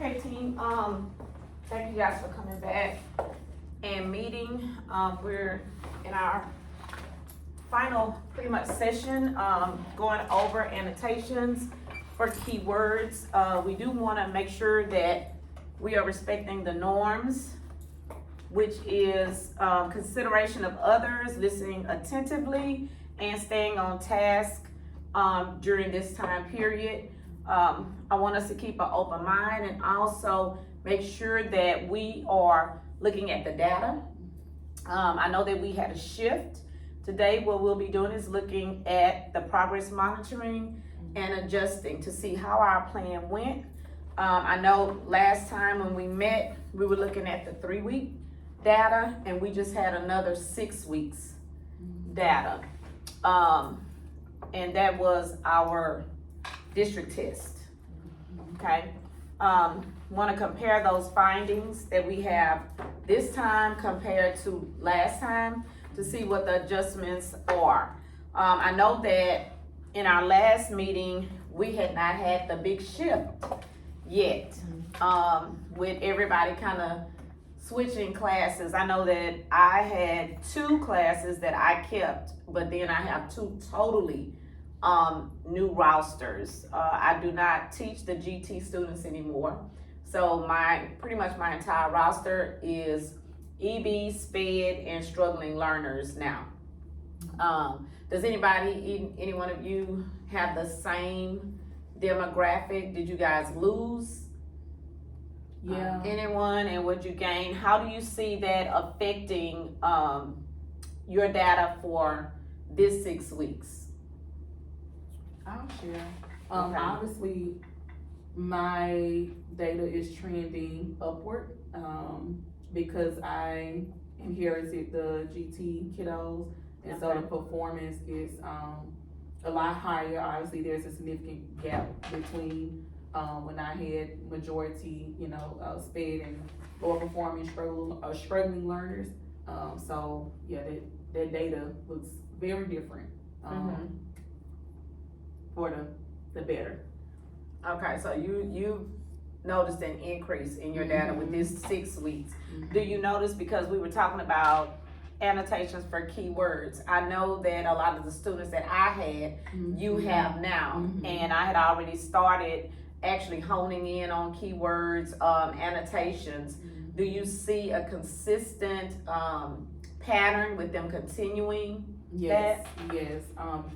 Okay, team, thank you guys for coming back and meeting. We're in our final pretty much session, going over annotations for keywords. We do wanna make sure that we are respecting the norms, which is, consideration of others, listening attentively, and staying on task, during this time period. I want us to keep an open mind and also make sure that we are looking at the data. I know that we had a shift. Today, what we'll be doing is looking at the progress monitoring and adjusting to see how our plan went. I know last time when we met, we were looking at the 3-week data, and we just had another 6 weeks data. And that was our district test, okay? Wanna compare those findings that we have this time compared to last time to see what the adjustments are. I know that in our last meeting, we had not had the big shift yet, with everybody kinda switching classes. I know that I had 2 classes that I kept, but then I have 2 totally new rosters. I do not teach the GT students anymore. So pretty much my entire roster is EB, SPED, and struggling learners now. Does any one of you have the same demographic? Did you guys lose? Yeah. Anyone, and what you gain? How do you see that affecting your data for this 6 weeks? I'll share. Okay. Obviously, my data is trending upward because I inherited the GT kiddos, and so the performance is a lot higher. Obviously, there's a significant gap between when I had majority, SPED and lower performing struggling learners. So yeah, that data looks very different. For the better. Okay, so you noticed an increase in your data with this 6 weeks. Do you notice, because we were talking about annotations for keywords, I know that a lot of the students that I had, you have now, and I had already started actually honing in on keywords, annotations. Do you see a consistent pattern with them continuing? Yes,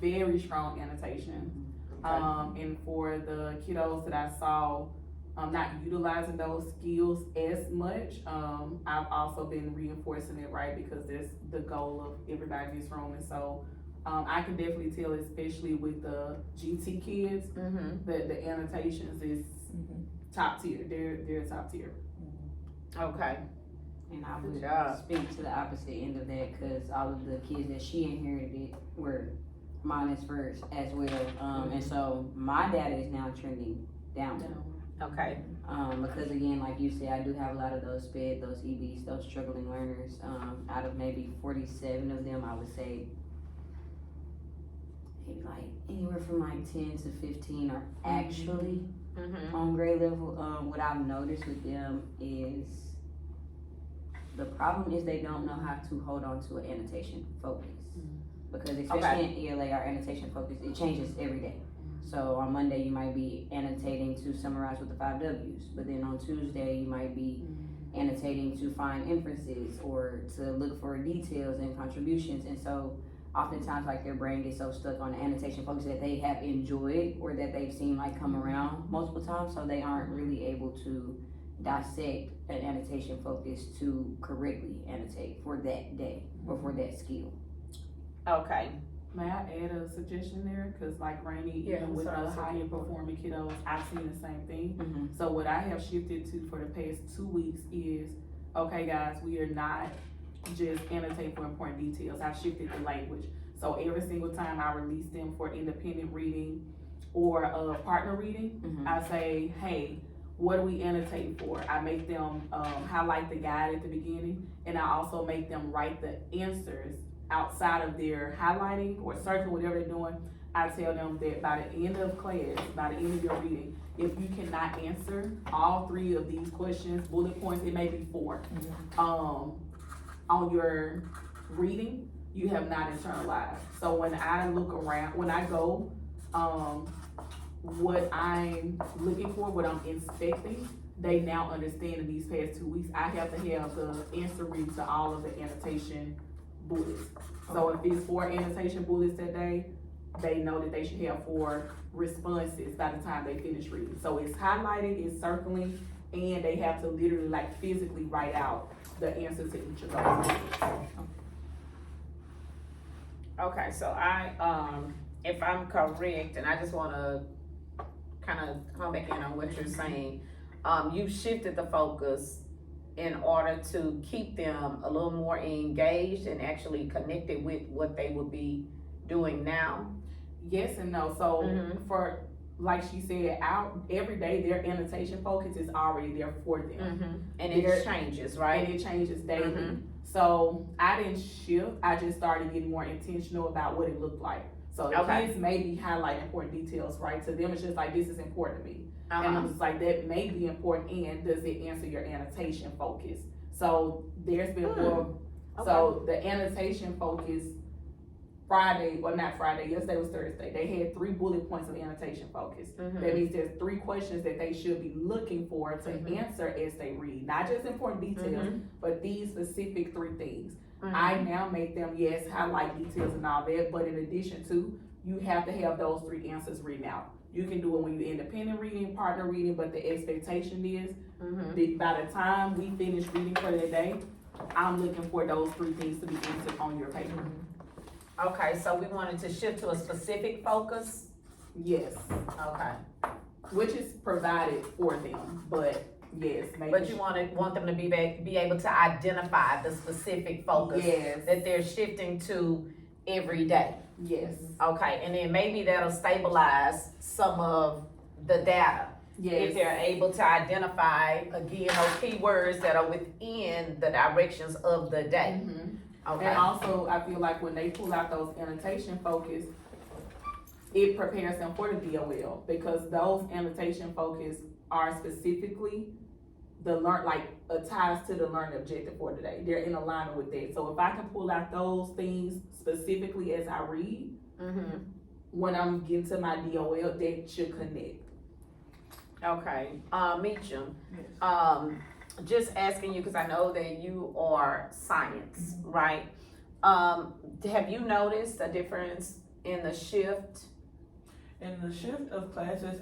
very strong annotation. And for the kiddos that I saw not utilizing those skills as much, I've also been reinforcing it, right? Because that's the goal of everybody in this room. And so I can definitely tell, especially with the GT kids, that the annotations is top tier. They're top tier. Okay. And I would speak to the opposite end of that, because all of the kids that she inherited were minus first as well. And so my data is now trending down. Okay. Because again, like you said, I do have a lot of those SPED, those EBs, those struggling learners. Out of maybe 47 of them, I would say maybe like anywhere from like 10 to 15 are actually on grade level. What I've noticed with them is the problem is they don't know how to hold on to an annotation focus. Because especially in ELA, our annotation focus, it changes every day. So on Monday, you might be annotating to summarize with the 5 W's, but then on Tuesday, you might be annotating to find inferences or to look for details and contributions. And so oftentimes, like, their brain gets so stuck on the annotation focus that they have enjoyed or that they've seen like come around multiple times, so they aren't really able to dissect an annotation focus to correctly annotate for that day or for that skill. Okay. May I add a suggestion there? Because like Rainey, even with the higher performing kiddos, I've seen the same thing. So what I have shifted to for the past 2 weeks is, okay guys, we are not just annotating for important details. I've shifted the language. So every single time I release them for independent reading or partner reading, I say, hey, what do we annotate for? I make them highlight the guide at the beginning, and I also make them write the answers outside of their highlighting or circling, whatever they're doing. I tell them that by the end of class, by the end of your reading, if you cannot answer all 3 of these questions, bullet points, it may be 4, on your reading, you have not internalized. So when I look around, when I go, what I'm looking for, what I'm inspecting, they now understand in these past 2 weeks, I have to have the answer read to all of the annotation bullets. So if it's 4 annotation bullets that day, they know that they should have 4 responses by the time they finish reading. So it's highlighting, it's circling, and they have to literally like physically write out the answer to each of those. Okay, so if I'm correct, and I just wanna kind of come back in on what you're saying, you shifted the focus in order to keep them a little more engaged and actually connected with what they would be doing now. Yes and no. So for, like she said, every day their annotation focus is already there for them. And it changes, right? And it changes daily. So I didn't shift, I just started getting more intentional about what it looked like. So the kids may be highlighting important details, right? To them, it's just like, this is important to me. And I'm just like, that may be important, and does it answer your annotation focus? So there's been more, so the annotation focus, yesterday was Thursday, they had 3 bullet points of annotation focus. That means there's 3 questions that they should be looking for to answer as they read. Not just important details, but these specific 3 things. I now make them, yes, highlight details and all that, but in addition to, you have to have those 3 answers written out. You can do it when you're independent reading, partner reading, but the expectation is that by the time we finish reading for the day, I'm looking for those 3 things to be answered on your paper. Okay, so we wanted to shift to a specific focus? Yes. Okay. Which is provided for them, but yes. But you want them to be able to identify the specific focus that they're shifting to every day. Yes. Okay, and then maybe that'll stabilize some of the data. Yes. If they're able to identify, again, those keywords that are within the directions of the day. Okay. And also, I feel like when they pull out those annotation focus, it prepares them for the DOL, because those annotation focus are specifically ties to the learning objective for today. They're in alignment with that. So if I can pull out those things specifically as I read, when I'm getting to my DOL, that should connect. Okay, Meacham, just asking you, because I know that you are science, right? Have you noticed a difference in the shift? In the shift of classes,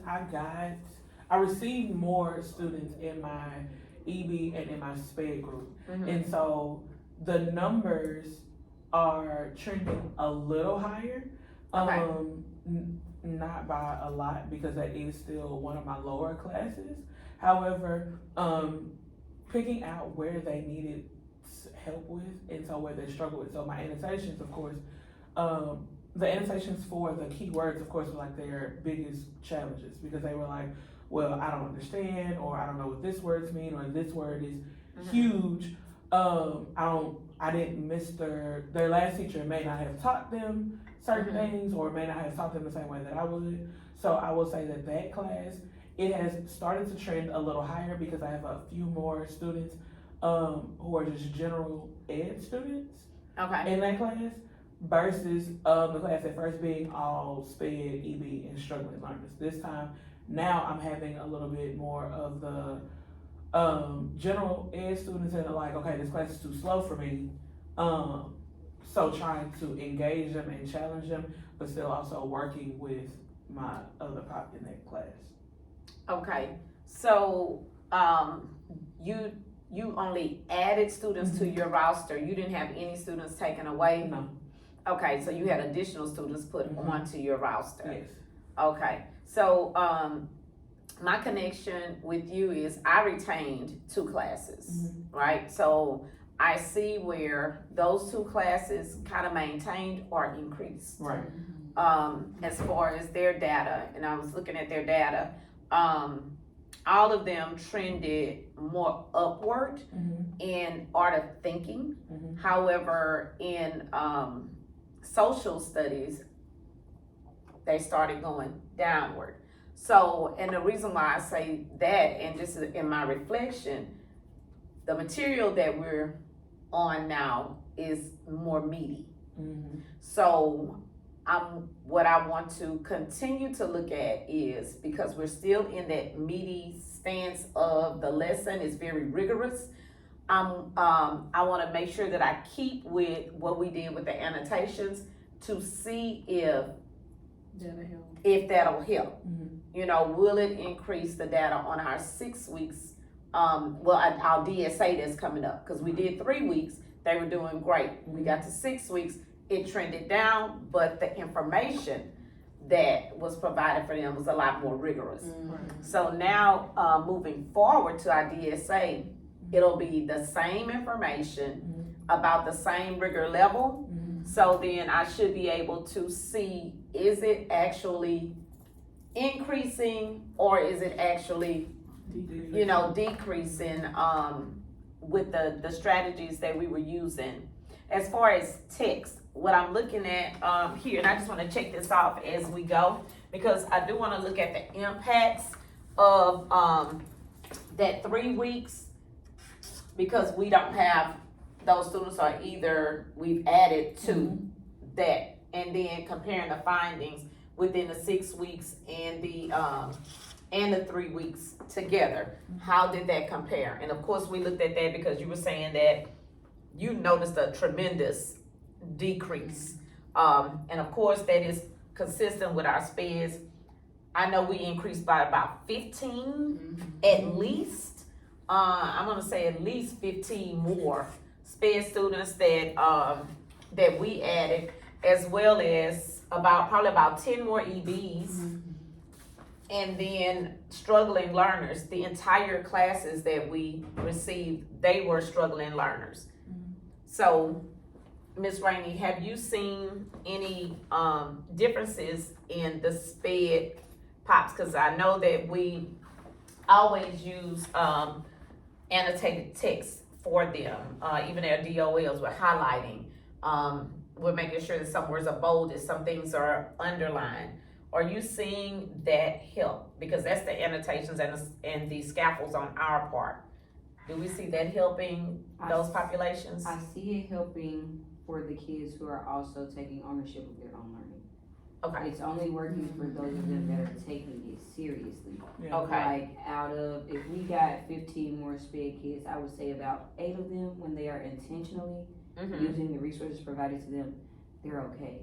I received more students in my EB and in my SPED group. And so the numbers are trending a little higher. Not by a lot, because that is still one of my lower classes. However, picking out where they needed help with, and so where they struggle with. So my annotations, of course, the annotations for the keywords, of course, were like their biggest challenges, because they were like, well, I don't understand, or I don't know what this words mean, or this word is huge. I didn't miss their last teacher may not have taught them certain things, or may not have taught them the same way that I would. So I will say that class, it has started to trend a little higher, because I have a few more students who are just general ed students in that class, versus the class at first being all SPED, EB, and struggling learners. This time, now I'm having a little bit more of the general ed students that are like, okay, this class is too slow for me. So trying to engage them and challenge them, but still also working with my other pop in that class. Okay, so you only added students to your roster. You didn't have any students taken away? No. Okay, so you had additional students put onto your roster. Yes. Okay, so my connection with you is I retained 2 classes, right? So I see where those 2 classes kind of maintained or increased. Right. As far as their data, and I was looking at their data, all of them trended more upward in art of thinking. However, in social studies, they started going downward. So, and the reason why I say that, and this is in my reflection, the material that we're on now is more meaty. So what I want to continue to look at is, because we're still in that meaty stance of the lesson is very rigorous, I want to make sure that I keep with what we did with the annotations to see if that'll help. You know, will it increase the data on our 6 weeks? Our DSA that's coming up, because we did 3 weeks, they were doing great. We got to 6 weeks, it trended down, but the information that was provided for them was a lot more rigorous. So now, moving forward to our DSA, it'll be the same information about the same rigor level. So then I should be able to see, is it actually increasing or is it actually, you know, decreasing with the strategies that we were using. As far as text, what I'm looking at here, and I just want to check this off as we go, because I do want to look at the impacts of that 3 weeks, because we don't have those students, are either we've added to that, and then comparing the findings within the 6 weeks and the 3 weeks together. How did that compare? And of course, we looked at that because you were saying that you noticed a tremendous decrease. And of course, that is consistent with our SPEDs. I know we increased by about 15 at least. I'm gonna say at least 15 more SPED students that we added, as well as probably about 10 more EBs. And then struggling learners, the entire classes that we received, they were struggling learners. So, Ms. Rainey, have you seen any differences in the SPED POPs? Because I know that we always use annotated text for them, even their DOLs, we're highlighting. We're making sure that some words are bolded, some things are underlined. Are you seeing that help? Because that's the annotations and the scaffolds on our part. Do we see that helping those populations? I see it helping for the kids who are also taking ownership of their own learning. Okay. It's only working for those of them that are taking it seriously. Okay. Like if we got 15 more SPED kids, I would say about 8 of them, when they are intentionally using the resources provided to them, they're okay.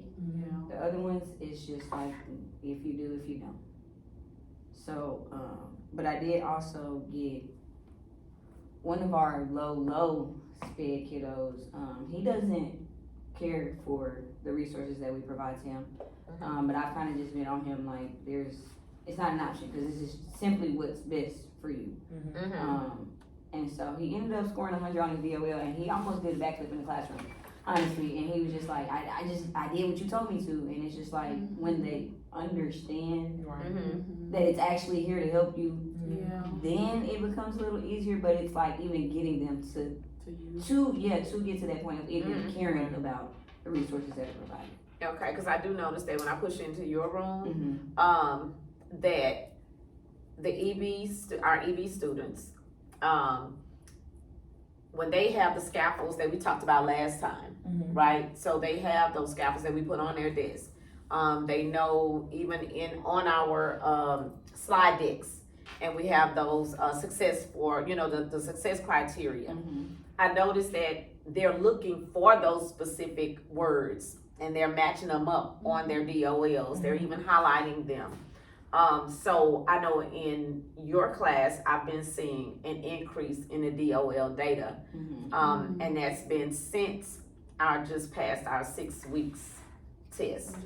The other ones, it's just like, if you do, if you don't. So, but I did also get one of our low SPED kiddos. He doesn't care for the resources that we provide to him. But I've kind of just been on him like, it's not an option, because this is simply what's best for you. And so he ended up scoring 100 on his DOL, and he almost did a backflip in the classroom, honestly. And he was just like, I did what you told me to. And it's just like, when they understand that it's actually here to help you, then it becomes a little easier. But it's like even getting them to get to that point of even caring about the resources that are provided. Okay, because I do notice that when I push into your room, that the our EB students, when they have the scaffolds that we talked about last time, right? So they have those scaffolds that we put on their desk. They know even on our slide decks, and we have those success for, the success criteria. I noticed that they're looking for those specific words, and they're matching them up on their DOLs. They're even highlighting them. So I know in your class, I've been seeing an increase in the DOL data. And that's been since just passed our 6 weeks test.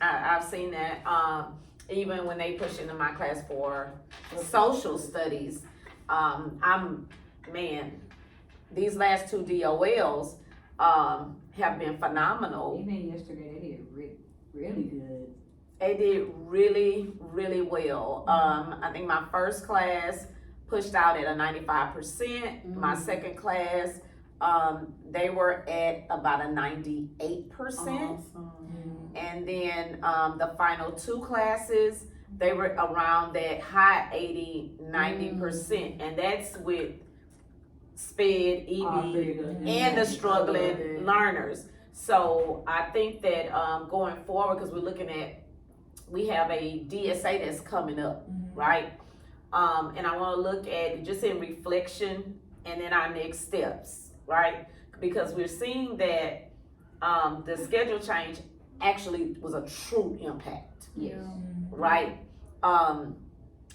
I've seen that, even when they push into my class for social studies. These last 2 DOLs, have been phenomenal. Even yesterday, they did really good. They did really, really well. I think my first class pushed out at a 95%. My second class, they were at about a 98%. And then, the final two classes, they were around that high 80-90%, and that's with SPED, EB, and the struggling learners. So I think that going forward, because we have a DSA that's coming up, right? And I want to look at just in reflection and then our next steps, right? Because we're seeing that the schedule change actually was a true impact, Yes. right? I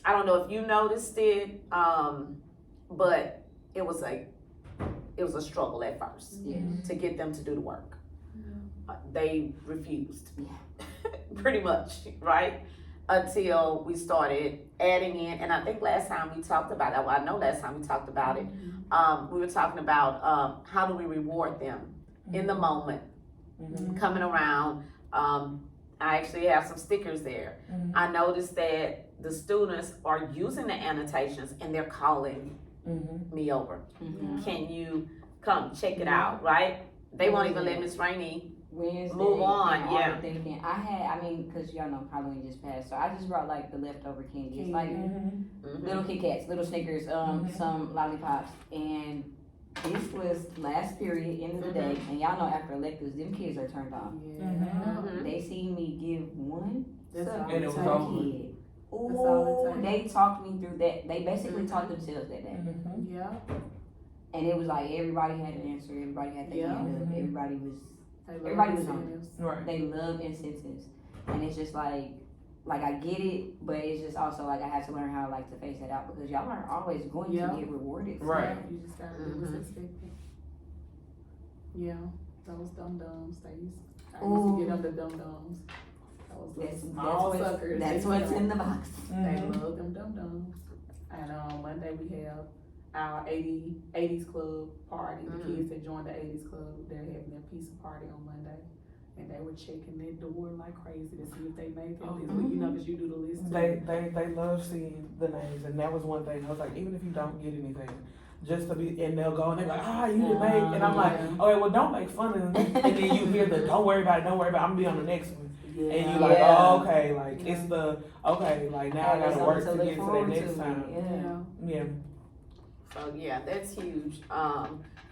don't know if you noticed it, but it was a struggle at first Yes. to get them to do the work. They refused, Yeah. pretty much, right? Until we started adding in, and I think last time we talked about it, well, I know last time we talked about it, we were talking about how do we reward them in the moment, coming around. I actually have some stickers there. I noticed that the students are using the annotations and they're calling me over. Can you come check it out, right? They won't even let Miss Rainey Wednesday. move on, and all yeah. the things again. I mean, cause y'all know Halloween just passed, so I just brought like the leftover candy. It's like little Kit Kats, little Snickers, some lollipops, and this was last period, end of the day, and y'all know after electives, them kids are turned on. They see me give one That's all And it it was takes. over. kid. That's all it Ooh, they talked me through that. They basically taught themselves that day. Yeah. And it was like everybody had an answer, everybody had their Yeah. hand up, everybody was, They love Everybody was on incentives. Right. they love incentives. And it's just like I get it, but it's just also like I have to learn how like to face that out because y'all aren't always going Yeah. to get rewarded. for Right. that. You just gotta do what's expected. Yeah, those dum-dums, I used to get them the dum-dums. Those little small suckers. That's what's in the box. They love them dum-dums. And on Monday we have our 80s club party. The kids that joined the 80s club, they're having their pizza party on Monday. And they were checking their door like crazy to see if they made that list. Well, you know, cause you do the list too. They love seeing the names, and that was one thing. I was like, even if you don't get anything, just to be, and they'll go and they're like, you didn't make, and I'm like, okay, well, don't make fun of them. And then you hear the, don't worry about it, I'm gonna be on the next one. And you like, oh, okay, like it's the, okay, like now I gotta work to get to that next time. Yeah. Yeah. So yeah, that's huge.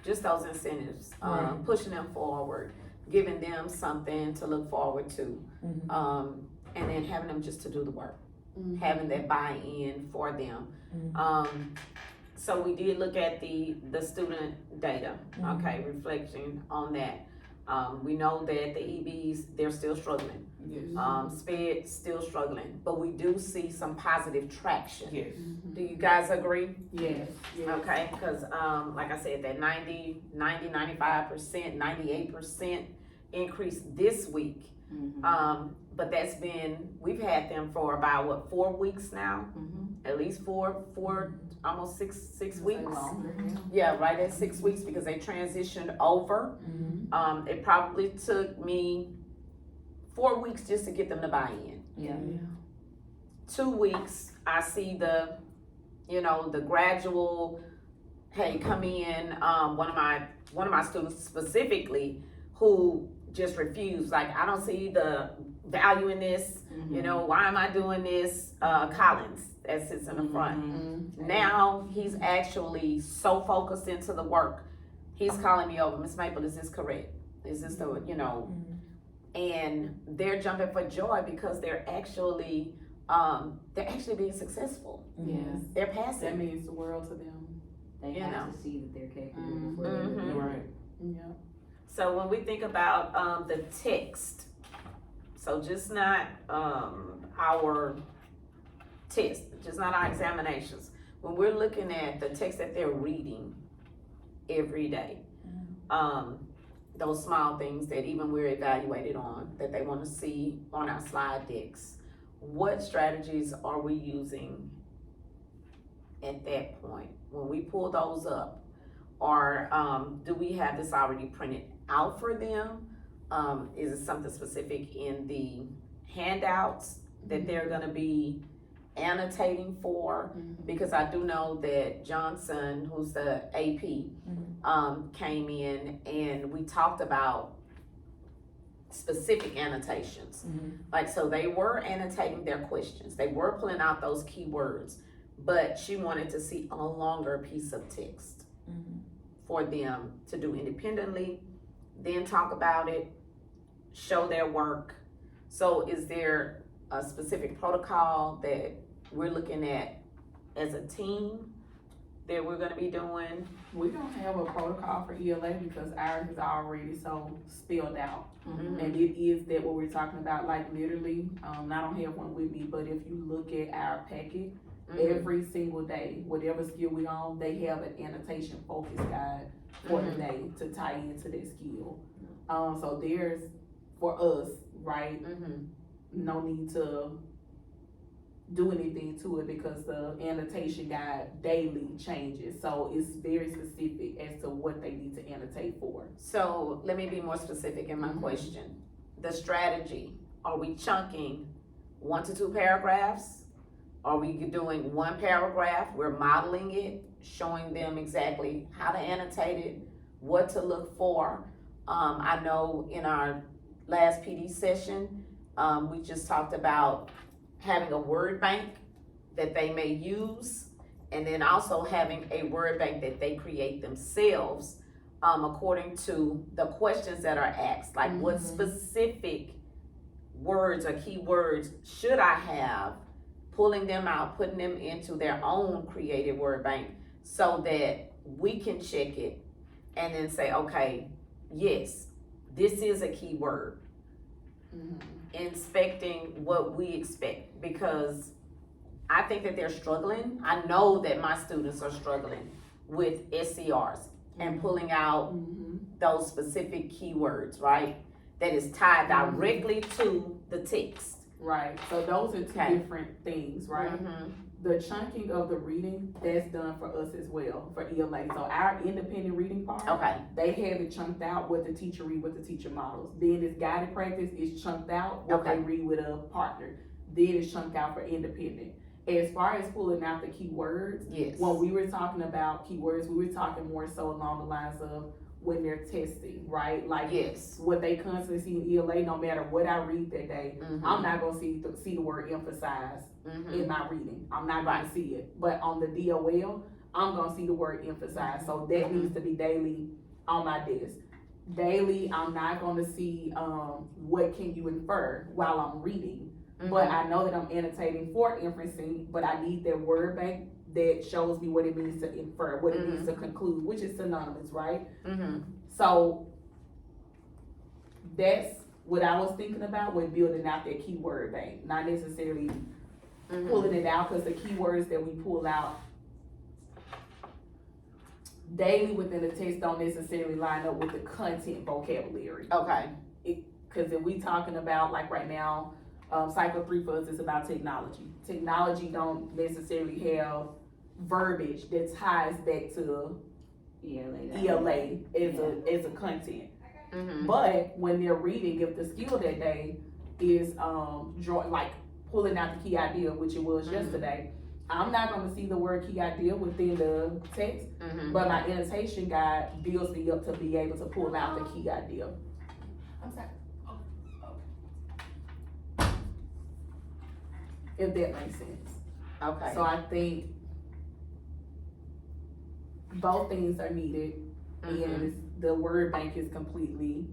Just those incentives, Right. pushing them forward, giving them something to look forward to, and then having them just to do the work, having that buy-in for them. So we did look at the student data, okay, reflecting on that. We know that the EBs, they're still struggling. Yes. SPED still struggling, but we do see some positive traction. Yes. Do you guys agree? Yes. Okay, because like I said, that 95%, 98% increase this week. But that's been, we've had them for about 4 weeks now? At least four, almost six weeks. Yeah, right at 6 weeks because they transitioned over. It probably took me 4 weeks just to get them to buy in. Yeah. 2 weeks, I see the gradual, hey, come in. One of my students specifically who just refused. Like, I don't see the value in this. Why am I doing this? Collins, that sits in the front. Now he's actually so focused into the work. He's calling me over, Miss Maple, is this correct? Is this the, and they're jumping for joy because they're actually being successful. Yes. They're passing. That means the world to them. They have to see that they're capable before they Right. Yeah. So when we think about the text, so just not our test, just not our examinations. When we're looking at the text that they're reading every day, those small things that even we're evaluated on, that they want to see on our slide decks, what strategies are we using at that point? When we pull those up, or do we have this already printed out for them? Is it something specific in the handouts that they're gonna be annotating for? Because I do know that Johnson, who's the AP, came in and we talked about specific annotations. Mm-hmm. Like, so they were annotating their questions, they were pulling out those keywords, but she wanted to see a longer piece of text for them to do independently, then talk about it, show their work. So is there a specific protocol that we're looking at as a team that we're gonna be doing? We don't have a protocol for ELA because ours is already so spelled out. Mhm. And it is that what we're talking about, like literally, I don't have one with me, but if you look at our packet, every single day, whatever skill we on, they have an annotation focus guide for the day to tie into that skill. So there's, for us, right, no need to do anything to it because the annotation guide daily changes. So it's very specific as to what they need to annotate for. So let me be more specific in my question. The strategy, are we chunking 1 to 2 paragraphs? Are we doing 1 paragraph? We're modeling it, showing them exactly how to annotate it, what to look for. I know in our last PD session, we just talked about having a word bank that they may use, and then also having a word bank that they create themselves, according to the questions that are asked. Like, what specific words or keywords should I have? Pulling them out, putting them into their own creative word bank so that we can check it and then say, okay, yes, this is a key word. Inspecting what we expect, because I think that they're struggling. I know that my students are struggling with SCRs and pulling out those specific keywords, right? That is tied directly to the text. Right, so those are two different things, right? The chunking of the reading, that's done for us as well, for ELA. So our independent reading part, they have it chunked out what the teacher read, what the teacher models. Then this guided practice is chunked out what they read with a partner. Then it's chunked out for independent. As far as pulling out the keywords, when we were talking about keywords, we were talking more so along the lines of when they're testing, right? Like what they constantly see in ELA, no matter what I read that day, I'm not gonna see the word emphasize in my reading. I'm not gonna see it. But on the DOL, I'm gonna see the word emphasize. So that needs to be daily on my desk. Daily, I'm not gonna see what can you infer while I'm reading. But I know that I'm annotating for inferencing, but I need that word bank that shows me what it means to infer, what it means to conclude, which is synonymous, right? So that's what I was thinking about when building out that keyword bank, not necessarily pulling it out, because the keywords that we pull out daily within the text don't necessarily line up with the content vocabulary. Because if we talking about, like right now, Cycle 3 for us is about technology. Technology don't necessarily have verbiage that ties back to ELA as a content. But when they're reading, if the skill that day is like pulling out the key idea, which it was yesterday, I'm not going to see the word key idea within the text, but my annotation guide builds me up to be able to pull out the key idea. I'm sorry. If that makes sense. So I think both things are needed, and the word bank is completely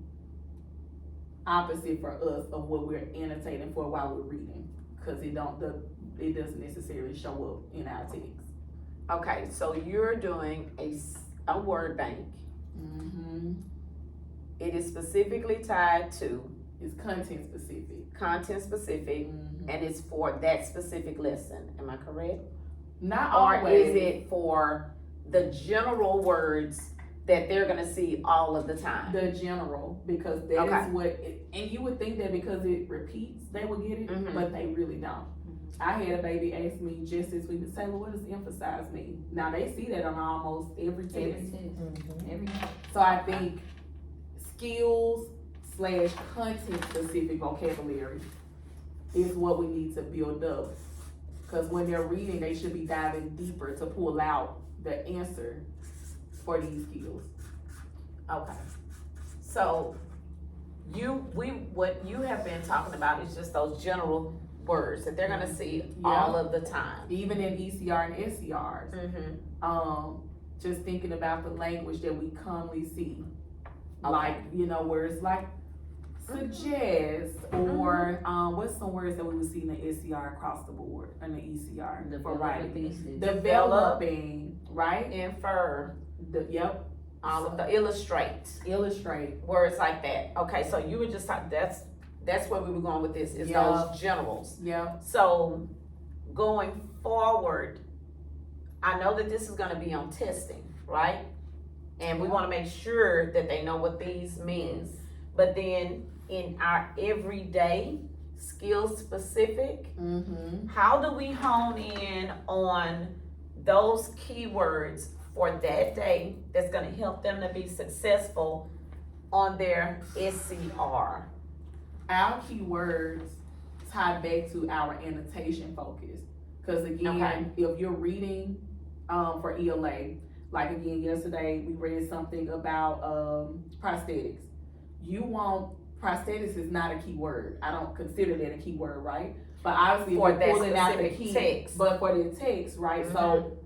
opposite for us of what we're annotating for while we're reading, because it doesn't necessarily show up in our text. So you're doing a word bank. It is specifically tied to, it's content specific, and it's for that specific lesson. Am I correct? Not Or always. is it for the general words that they're gonna see all of the time? The general, because that is what, and you would think that because it repeats, they would get it, but they really don't. I had a baby ask me just this week, Taylor, what does emphasize mean? Now they see that on almost every test. So I think skills / content specific vocabulary is what we need to build up. Because when they're reading, they should be diving deeper to pull out the answer for these skills. So what you have been talking about is just those general words that they're gonna see all of the time. Even in ECR and SCRs. Mm-hmm. Just thinking about the language that we commonly see. Okay. Like, you know, words like suggest, or, what's some words that we would see in the SCR across the board, and the ECR for writing? Developing, right? Infer, Yep, all of the illustrate, illustrate. words like that. Okay, so you were just talking, that's where we were going with this, is Yeah. those generals. Yep, So, going forward, I know that this is gonna be on testing, right? And we wanna make sure that they know what these means. But then, in our everyday, skill specific, mm-hmm, how do we hone in on those keywords for that day that's gonna help them to be successful on their SCR? our keywords tie back to our annotation focus. Cause again, if you're reading, for ELA, like again, yesterday, we read something about, prosthetics. You want, prosthetics is not a keyword. I don't consider that a keyword, right? But obviously, For if that you're pulling out the specific key, text. but for the text, right? So,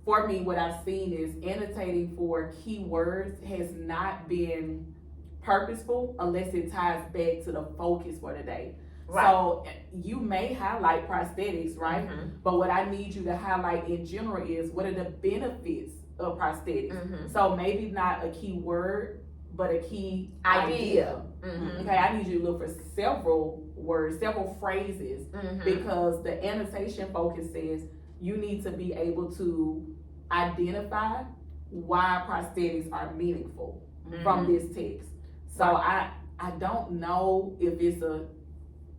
for me, what I've seen is annotating for keywords has not been purposeful unless it ties back to the focus for the day. Right. So you may highlight prosthetics, right? Mhm. But what I need you to highlight in general is what are the benefits of prosthetics. Mhm. So maybe not a key word, but a key idea. Mhm. Okay, I need you to look for several words, several phrases, Mhm. because the annotation focus says you need to be able to identify why prosthetics are meaningful from this text. So I don't know if it's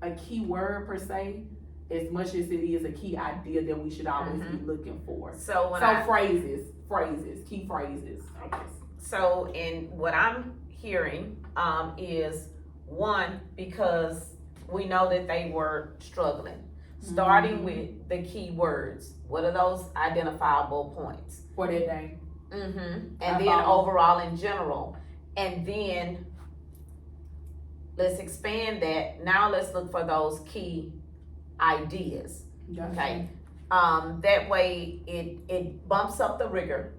a key word per se, as much as it is a key idea that we should always be looking for. So when phrases, key phrases, I guess. So, in what I'm hearing, is one, because we know that they were struggling, starting with the key words. What are those identifiable points? For that day. And I then follow. overall in general, and then let's expand that. Now let's look for those key ideas. Okay. That way it bumps up the rigor,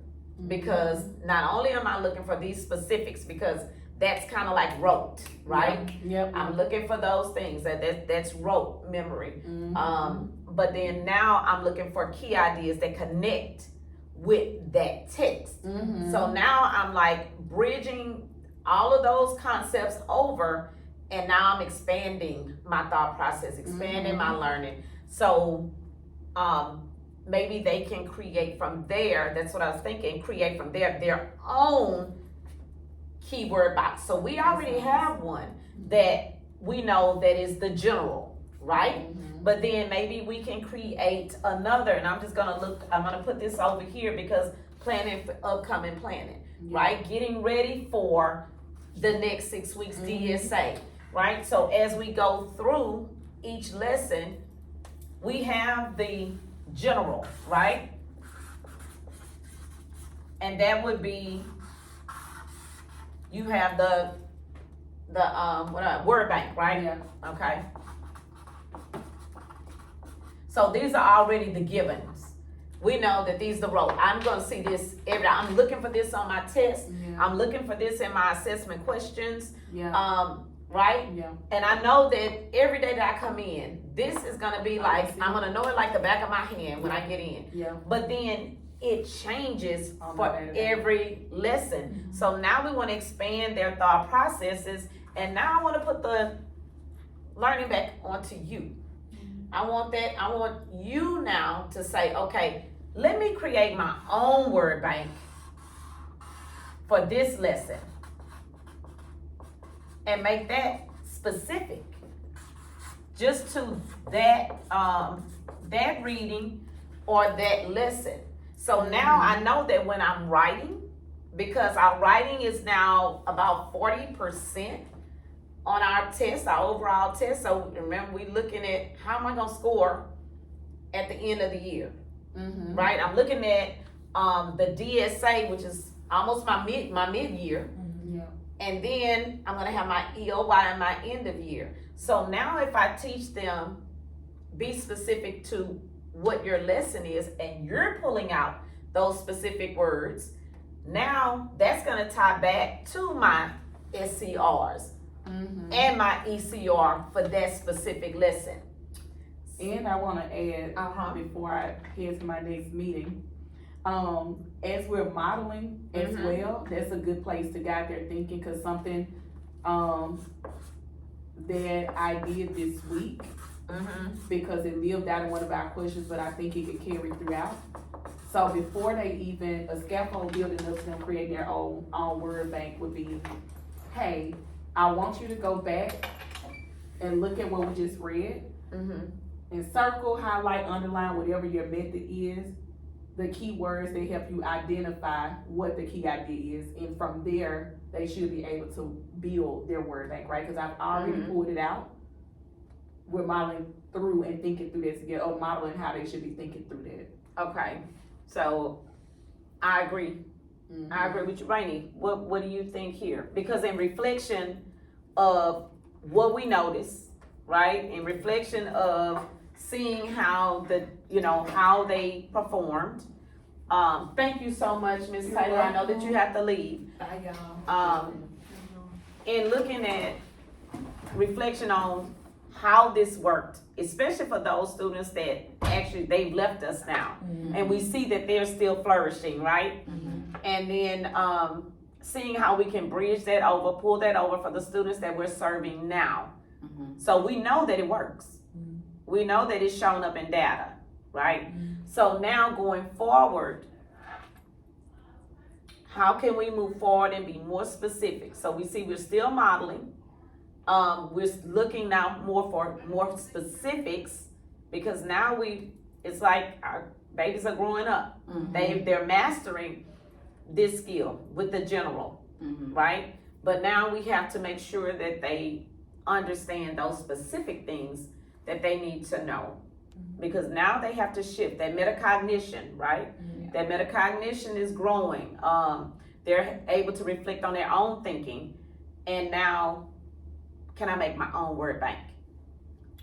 because not only am I looking for these specifics, because that's kind of like rote, right? Yep. I'm looking for those things that's rote memory. But then now I'm looking for key ideas that connect with that text. So now I'm like bridging all of those concepts over, and now I'm expanding my thought process, expanding my learning. So maybe they can create from there, that's what I was thinking, create from there their own keyword box. So we already have one that we know that is the general, right? But then maybe we can create another, and I'm gonna put this over here because planning for upcoming planning, right? Getting ready for the next 6 weeks DSA, right? So as we go through each lesson, we have the general, right? And that would be, you have the word bank, right? Yeah. Okay. So these are already the givens. We know that these are the roles. I'm gonna see this every day. I'm looking for this on my test. Yeah. I'm looking for this in my assessment questions. Yeah. Right? Yeah. And I know that every day that I come in, this is gonna be like, I'm gonna know it like the back of my hand when I get in. Yeah. But then it changes On for the day-to-day. every lesson. So now we wanna expand their thought processes, and now I wanna put the learning back onto you. I want you now to say, okay, let me create my own word bank for this lesson and make that specific just to that reading or that lesson. So now I know that when I'm writing, because our writing is now about 40% on our test, our overall test. So remember, we're looking at how am I gonna score at the end of the year, right? I'm looking at the DSA, which is almost my mid-year. Yeah. And then I'm gonna have my EOY in my end of year. So now if I teach them, be specific to what your lesson is, and you're pulling out those specific words, now that's gonna tie back to my SCRs and my ECR for that specific lesson. And I wanna add, Uh-huh. before I head to my next meeting, as we're modeling as well, that's a good place to guide their thinking, cause something, that I did this week, because it lived out in one of our questions, but I think it could carry throughout. So before they even, a scaffold building of them creating their own word bank would be, hey, I want you to go back and look at what we just read, and circle, highlight, underline, whatever your method is, the key words that help you identify what the key idea is, and from there, they should be able to build their word bank, right? Cause I've already pulled it out. We're modeling through and thinking through this together, or modeling how they should be thinking through that. Okay, so I agree. I agree with you, Rainey. What do you think here? Because in reflection of what we noticed, right? In reflection of seeing how how they performed. Thank you so much, Ms. Taylor. I know that you have to leave. Bye, y'all. In looking at reflection on how this worked, especially for those students that actually they've left us now, and we see that they're still flourishing, right? And then seeing how we can bridge that over, pull that over for the students that we're serving now. So we know that it works. We know that it's shown up in data, right? So now going forward, how can we move forward and be more specific? So we see we're still modeling. We're looking now more for more specifics, because now it's like our babies are growing up. They're mastering this skill with the general, right? But now we have to make sure that they understand those specific things that they need to know, because now they have to shift that metacognition, right? That metacognition is growing. They're able to reflect on their own thinking, and now, can I make my own word bank?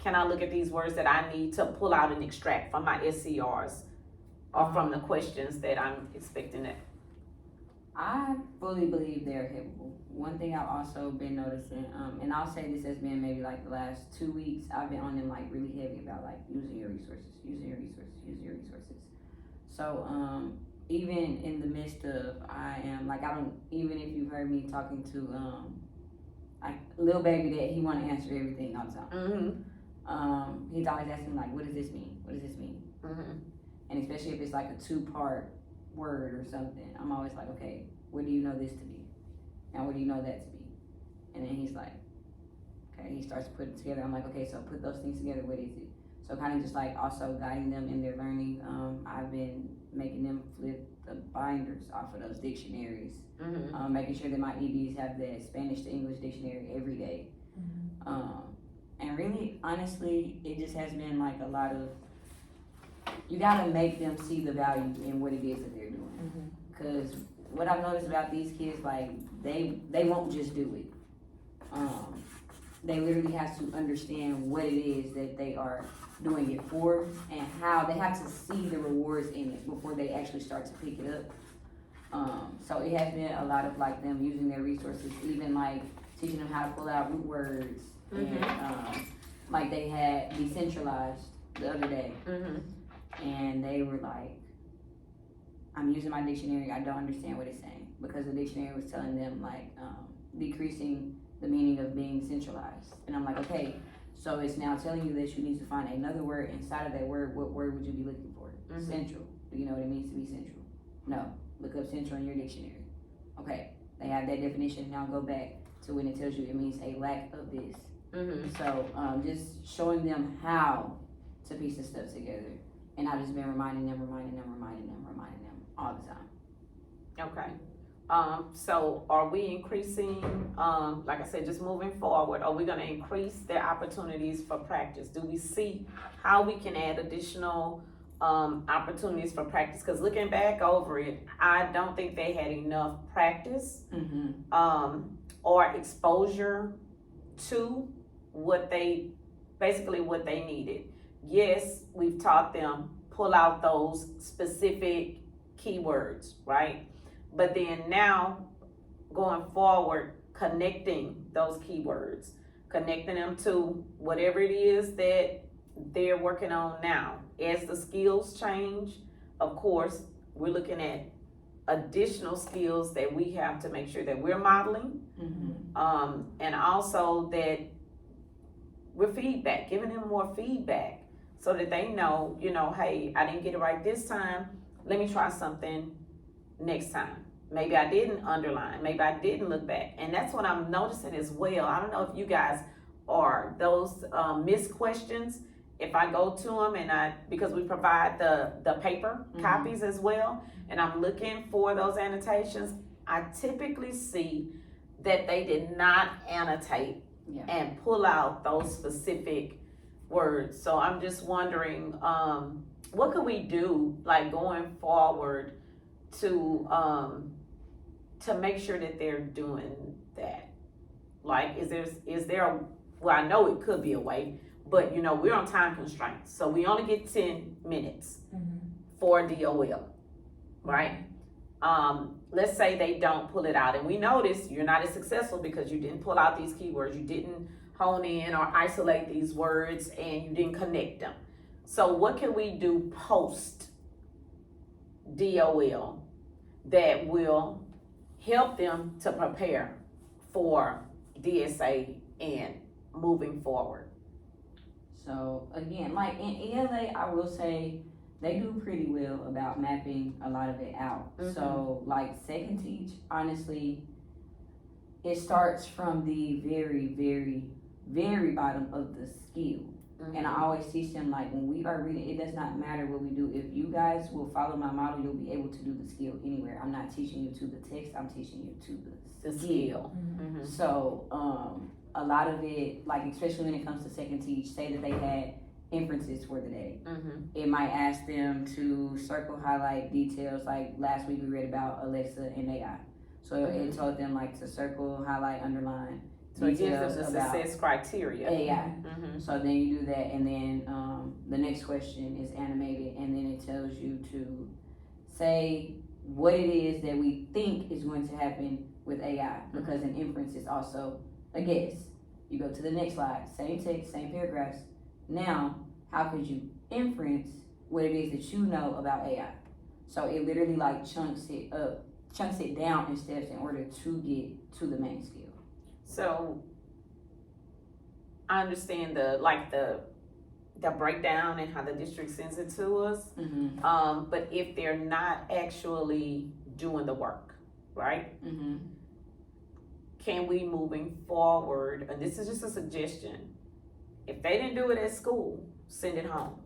Can I look at these words that I need to pull out and extract from my SCRs or from the questions that I'm expecting it? I fully believe they're capable. One thing I've also been noticing, and I'll say this has been maybe like the last 2 weeks, I've been on them like really heavy about like using your resources. So even in the midst of, even if you've heard me talking to like Lil Baby, that he want to answer everything all the time. He's always asking like, what does this mean? What does this mean? And especially if it's like a 2-part word or something, I'm always like, okay, what do you know this to be? And what do you know that to be? And then he's like, okay, he starts putting it together. I'm like, okay, so put those things together, what is it? So kind of just like also guiding them in their learning. I've been making them flip the binders off of those dictionaries, making sure that my EBs have the Spanish to English dictionary every day. And really, honestly, it just has been like a lot of, you gotta make them see the value in what it is that they're doing. Because what I've noticed about these kids, like, they won't just do it. They literally have to understand what it is that they are doing it for, and how they have to see the rewards in it before they actually start to pick it up. So it has been a lot of like them using their resources, even like teaching them how to pull out root words. And like they had decentralized the other day, and they were like, I'm using my dictionary, I don't understand what it's saying, because the dictionary was telling them like decreasing the meaning of being centralized. And I'm like, okay, so it's now telling you that you need to find another word inside of that word. What word would you be looking for? Central. Do you know what it means to be central? No. Look up central in your dictionary. Okay, they have that definition. Now go back to when it tells you it means a lack of this. So just showing them how to piece the stuff together. And I've just been reminding them all the time. Okay. So are we increasing, like I said, just moving forward, are we gonna increase their opportunities for practice? Do we see how we can add additional opportunities for practice? Because looking back over it, I don't think they had enough practice or exposure to what they needed. Yes, we've taught them pull out those specific keywords, right? But then now going forward, connecting those keywords, connecting them to whatever it is that they're working on now. As the skills change, of course, we're looking at additional skills that we have to make sure that we're modeling, and also that we're giving them more feedback so that they know, hey, I didn't get it right this time. Let me try something next time. Maybe I didn't underline. Maybe I didn't look back. And that's what I'm noticing as well. I don't know if you guys are those missed questions. If I go to them because we provide the paper copies as well, and I'm looking for those annotations, I typically see that they did not annotate and pull out those specific words. So I'm just wondering, what could we do, like going forward, to make sure that they're doing that? Like, is there well, I know it could be a way, but we're on time constraints, so we only get 10 minutes for DOL, right? Let's say they don't pull it out, and we notice you're not as successful because you didn't pull out these keywords, you didn't hone in or isolate these words, and you didn't connect them. So what can we do post DOL that will help them to prepare for DSA and moving forward? So again, like in ELA, I will say they do pretty well about mapping a lot of it out. So like Second Teach, honestly, it starts from the very, very, very bottom of the skill. And I always teach them, like, when we are reading, it does not matter what we do. If you guys will follow my model, you'll be able to do the skill anywhere. I'm not teaching you to the text, I'm teaching you to the skill. So a lot of it, like especially when it comes to Second Teach, say that they had inferences for the day. It might ask them to circle, highlight details. Like last week we read about Alexa and AI. So it told them like to circle, highlight, underline. So it gives them the success criteria. AI. So then you do that, and then the next question is animated, and then it tells you to say what it is that we think is going to happen with AI, because an inference is also a guess. You go to the next slide, same text, same paragraphs. Now, how could you inference what it is that you know about AI? So it literally like chunks it down in steps in order to get to the main skill. So I understand the breakdown and how the district sends it to us. But if they're not actually doing the work, right? Can we, moving forward, and this is just a suggestion, if they didn't do it at school, send it home.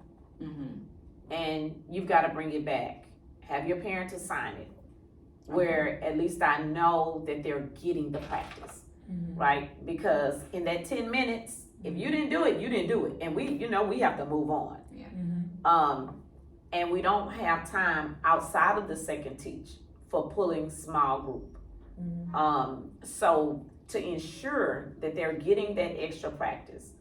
And you've got to bring it back. Have your parents assign it, where at least I know that they're getting the practice. Right? Because in that 10 minutes, if you didn't do it, you didn't do it. And we have to move on. And we don't have time outside of the Second Teach for pulling small group. So to ensure that they're getting that extra practice,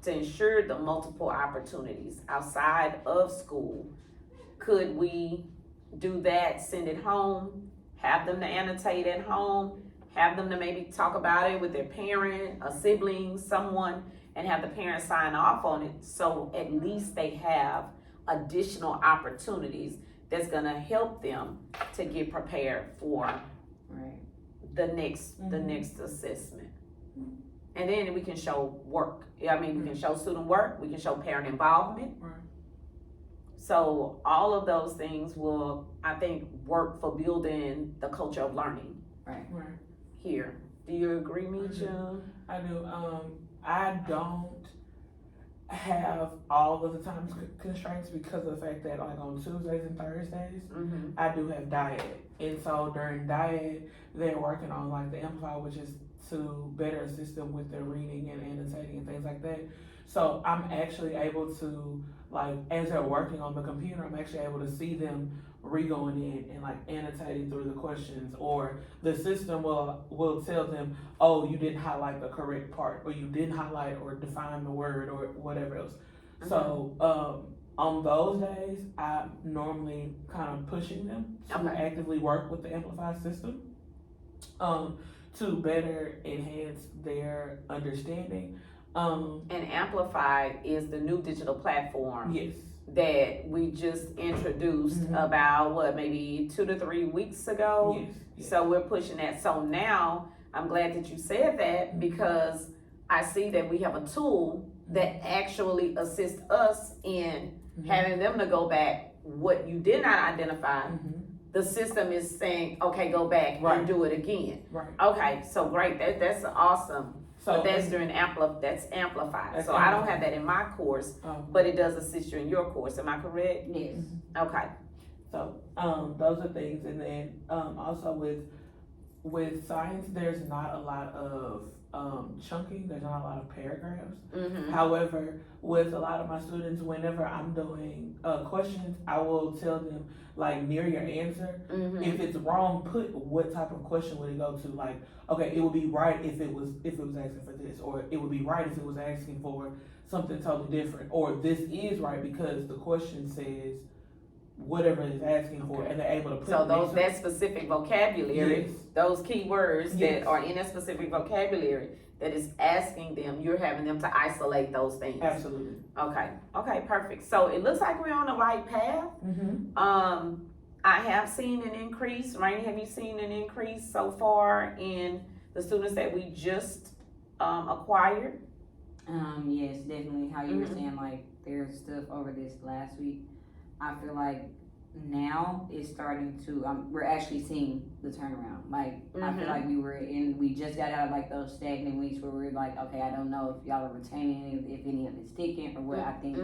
to ensure the multiple opportunities outside of school, could we do that, send it home, have them to annotate at home, have them to maybe talk about it with their parent, a sibling, someone, and have the parent sign off on it, so at least they have additional opportunities that's gonna help them to get prepared for the next assessment. And then we can show work. We can show student work, we can show parent involvement. So all of those things will, I think, work for building the culture of learning. Here. Do you agree, Misha? I do. I don't have all of the time constraints because of the fact that like on Tuesdays and Thursdays, I do have diet. And so during diet, they're working on like the Amplify, which is to better assist them with their reading and annotating and things like that. So I'm actually able to, like, as they're working on the computer, I'm actually able to see them re-going in and like annotating through the questions, or the system will tell them, oh, you didn't highlight the correct part, or you didn't highlight or define the word or whatever else. So on those days, I'm normally kind of pushing them to actively work with the Amplify system to better enhance their understanding. And Amplify is the new digital platform Yes. that we just introduced about maybe 2 to 3 weeks ago. Yes. So we're pushing that. So now I'm glad that you said that, because I see that we have a tool that actually assists us in having them to go back what you did not identify. The system is saying, okay, go back and do it again. Right. Okay, so great. That's awesome. So But that's during that's amplified. That's So I don't amplified. have that in my course, but it does assist you in your course. Am I correct? Yes. Okay. So those are things, and then also with science, there's not a lot of chunking. There's not a lot of paragraphs. However, with a lot of my students, whenever I'm doing questions, I will tell them, like, near your answer, if it's wrong, put what type of question would it go to. Like, okay, it would be right if it was asking for this, or it would be right if it was asking for something totally different, or this is right because the question says whatever it's asking for, and they're able to put So that specific vocabulary, Yes. those key words Yes. that are in that specific vocabulary that is asking them, you're having them to isolate those things. Absolutely. Okay, perfect. So it looks like we're on the right path. I have seen an increase. Rainey, have you seen an increase so far in the students that we just acquired? Yes, definitely. How you were saying, like, there's stuff over this last week. I feel like now it's starting to, we're actually seeing the turnaround. Like, I feel like we just got out of like those stagnant weeks where we're like, okay, I don't know if y'all are retaining it, if any of it's sticking or what. I think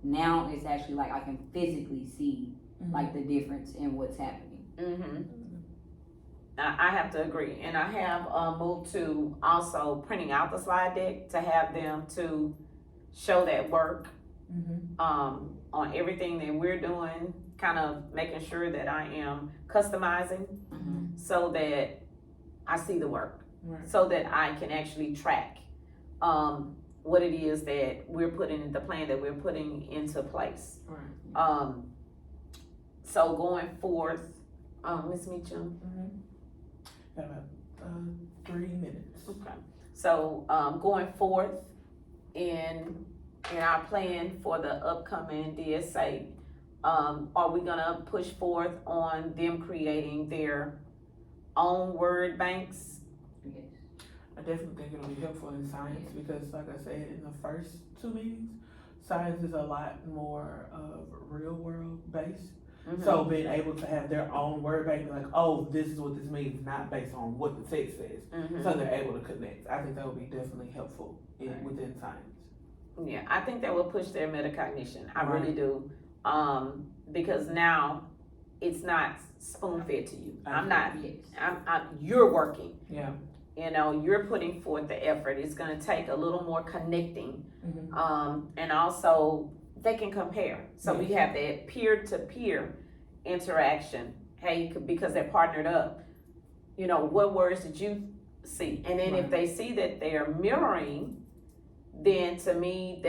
now it's actually like I can physically see like the difference in what's happening. I have to agree, and I have moved to also printing out the slide deck to have them to show that work on everything that we're doing, kind of making sure that I am customizing so that I see the work, so that I can actually track what it is that we're putting, the plan that we're putting into place. So going forth, Ms. Meacham. Got about 3 minutes. Okay. So going forth in our plan for the upcoming DSA, are we gonna push forth on them creating their own word banks? Yes. I definitely think it'll be helpful in science because, like I said, in the first 2 meetings, science is a lot more real world based. So being able to have their own word bank, like, oh, this is what this means, not based on what the text says. So they're able to connect. I think that would be definitely helpful within science. Yeah, I think that will push their metacognition. I really do. Because now it's not spoon fed to you. You're working. Yeah. You know, you're putting forth the effort. It's gonna take a little more connecting. And also they can compare. So we have that peer-to-peer interaction. Hey, because they're partnered up. You know, what words did you see? And then if they see that they're mirroring, then to me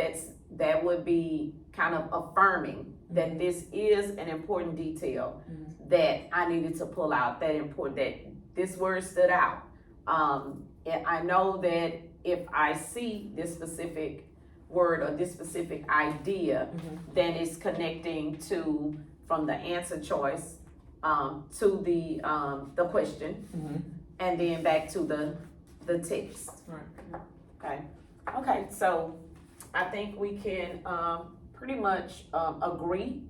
that would be kind of affirming that this is an important detail that I needed to pull out, that this word stood out. And I know that if I see this specific word or this specific idea, then it's connecting to, from the answer choice to the question, and then back to the text. Okay, so I think we can pretty much agree.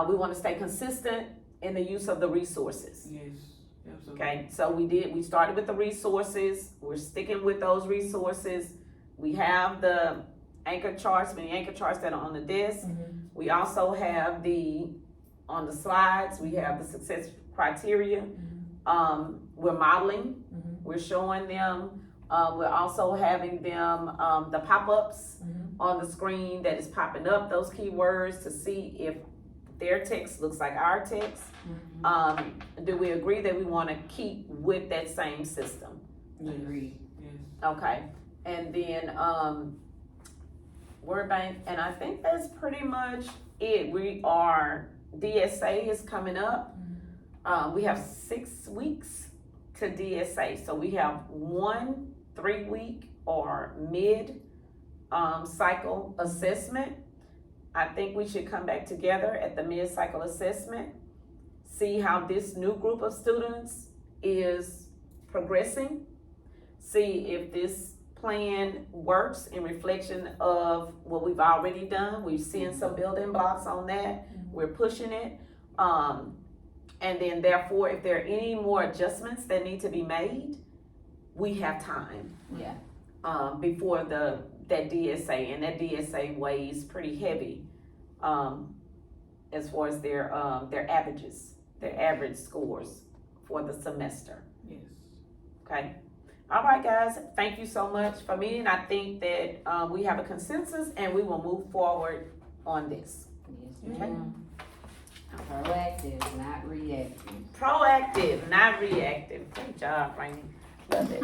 We want to stay consistent in the use of the resources. Yes, absolutely. Okay, so we started with the resources. We're sticking with those resources. We have the anchor charts, many anchor charts that are on the desk. We also have on the slides, we have the success criteria. We're modeling, we're showing them. We're also having them, the pop-ups on the screen that is popping up, those keywords, to see if their text looks like our text. Do we agree that we wanna keep with that same system? Agreed. Yes. Okay, and then, Word Bank, and I think that's pretty much it. DSA is coming up. We have 6 weeks to DSA, so we have 1 3-week or mid, cycle assessment. I think we should come back together at the mid-cycle assessment, see how this new group of students is progressing, see if this plan works in reflection of what we've already done. We've seen some building blocks on that. We're pushing it. And then therefore, if there are any more adjustments that need to be made, we have time. Yeah. Before that DSA, and that DSA weighs pretty heavy, as far as their averages, their average scores for the semester. Yes. Okay. All right, guys. Thank you so much for meeting. I think that we have a consensus, and we will move forward on this. Yes, ma'am. Proactive, not reactive. Proactive, not reactive. Great job, Rainy. Love it.